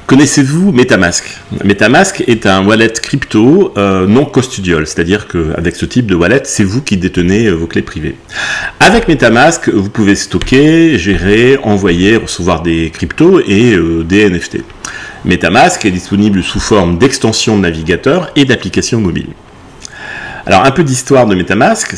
Connaissez-vous MetaMask? MetaMask est un wallet crypto non custodial, c'est-à-dire qu'avec ce type de wallet, c'est vous qui détenez vos clés privées. Avec MetaMask, vous pouvez stocker, gérer, envoyer, recevoir des cryptos et des NFT. MetaMask est disponible sous forme d'extension de navigateur et d'application mobile. Alors, un peu d'histoire de MetaMask.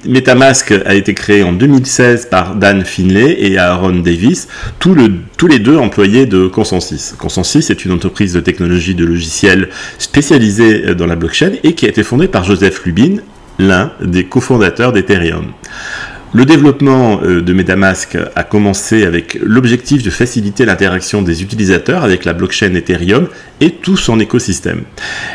MetaMask a été créé en 2016 par Dan Finlay et Aaron Davis, tous les deux employés de ConsenSys. ConsenSys est une entreprise de technologie de logiciels spécialisée dans la blockchain et qui a été fondée par Joseph Lubin, l'un des cofondateurs d'Ethereum. Le développement de MetaMask a commencé avec l'objectif de faciliter l'interaction des utilisateurs avec la blockchain Ethereum et tout son écosystème.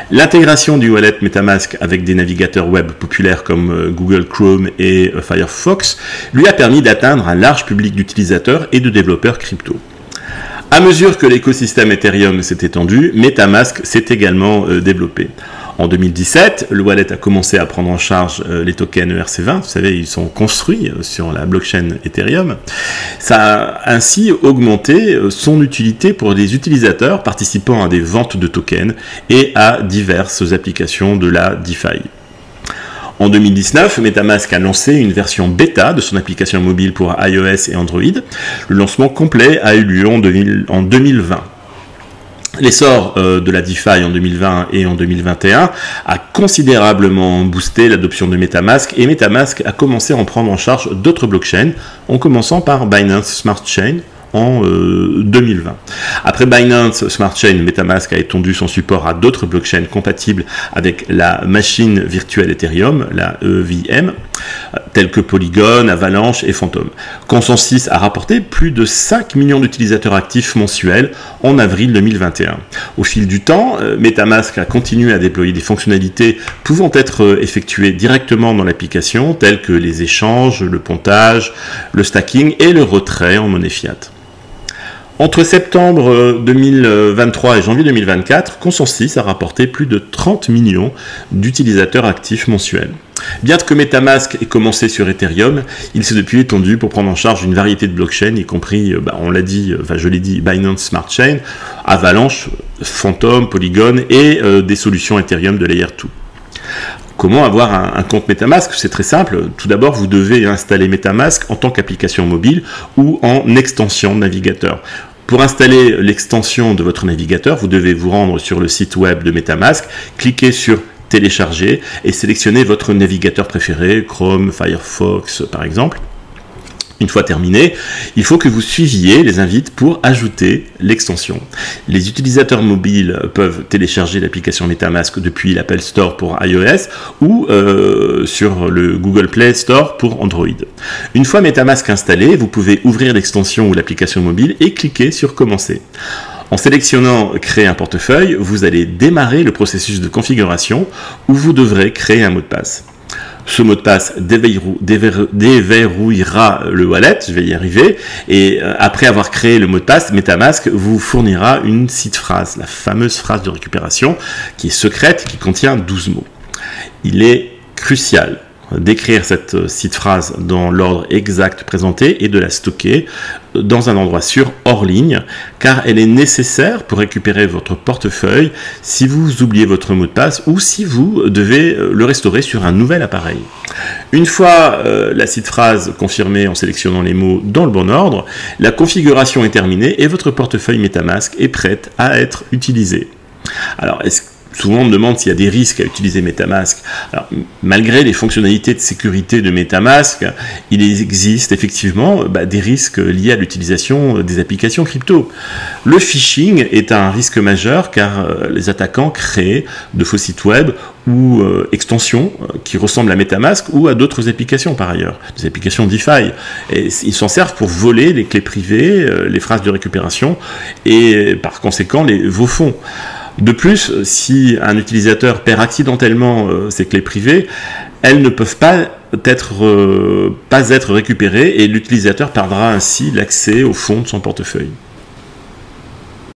L'intégration du wallet MetaMask avec des navigateurs web populaires comme Google Chrome et Firefox lui a permis d'atteindre un large public d'utilisateurs et de développeurs crypto. À mesure que l'écosystème Ethereum s'est étendu, MetaMask s'est également développé. En 2017, le wallet a commencé à prendre en charge les tokens ERC20. Vous savez, ils sont construits sur la blockchain Ethereum. Ça a ainsi augmenté son utilité pour les utilisateurs participant à des ventes de tokens et à diverses applications de la DeFi. En 2019, MetaMask a lancé une version bêta de son application mobile pour iOS et Android. Le lancement complet a eu lieu en 2020. L'essor de la DeFi en 2020 et en 2021 a considérablement boosté l'adoption de MetaMask et MetaMask a commencé à en prendre en charge d'autres blockchains, en commençant par Binance Smart Chain en 2020. Après Binance Smart Chain, MetaMask a étendu son support à d'autres blockchains compatibles avec la machine virtuelle Ethereum, la EVM, telles que Polygon, Avalanche et Phantom. ConsenSys a rapporté plus de 5 millions d'utilisateurs actifs mensuels en avril 2021. Au fil du temps, MetaMask a continué à déployer des fonctionnalités pouvant être effectuées directement dans l'application, telles que les échanges, le pontage, le stacking et le retrait en monnaie fiat. Entre septembre 2023 et janvier 2024, ConsenSys a rapporté plus de 30 millions d'utilisateurs actifs mensuels. Bien que MetaMask ait commencé sur Ethereum, il s'est depuis étendu pour prendre en charge une variété de blockchains, y compris, je l'ai dit, Binance Smart Chain, Avalanche, Phantom, Polygon et des solutions Ethereum de Layer 2. Comment avoir un compte MetaMask? C'est très simple. Tout d'abord, vous devez installer MetaMask en tant qu'application mobile ou en extension de navigateur. Pour installer l'extension de votre navigateur, vous devez vous rendre sur le site web de MetaMask, cliquer sur télécharger et sélectionner votre navigateur préféré, Chrome, Firefox par exemple. Une fois terminé, il faut que vous suiviez les invites pour ajouter l'extension. Les utilisateurs mobiles peuvent télécharger l'application MetaMask depuis l'Apple Store pour iOS ou sur le Google Play Store pour Android. Une fois MetaMask installé, vous pouvez ouvrir l'extension ou l'application mobile et cliquer sur Commencer. En sélectionnant Créer un portefeuille, vous allez démarrer le processus de configuration où vous devrez créer un mot de passe. Ce mot de passe déverrouillera le wallet, je vais y arriver, et après avoir créé le mot de passe, MetaMask vous fournira une seed phrase, la fameuse phrase de récupération, qui est secrète, qui contient 12 mots. Il est crucial d'écrire cette seed phrase dans l'ordre exact présenté et de la stocker dans un endroit sûr hors ligne, car elle est nécessaire pour récupérer votre portefeuille si vous oubliez votre mot de passe ou si vous devez le restaurer sur un nouvel appareil. Une fois la seed phrase confirmée en sélectionnant les mots dans le bon ordre, la configuration est terminée et votre portefeuille MetaMask est prête à être utilisé. Alors, souvent on me demande s'il y a des risques à utiliser MetaMask. Alors, malgré les fonctionnalités de sécurité de MetaMask, il existe effectivement des risques liés à l'utilisation des applications crypto. Le phishing est un risque majeur car les attaquants créent de faux sites web ou extensions qui ressemblent à MetaMask ou à d'autres applications par ailleurs, des applications DeFi. Et ils s'en servent pour voler les clés privées, les phrases de récupération et par conséquent vos fonds. De plus, si un utilisateur perd accidentellement ses clés privées, elles ne peuvent pas être récupérées et l'utilisateur perdra ainsi l'accès au fond de son portefeuille.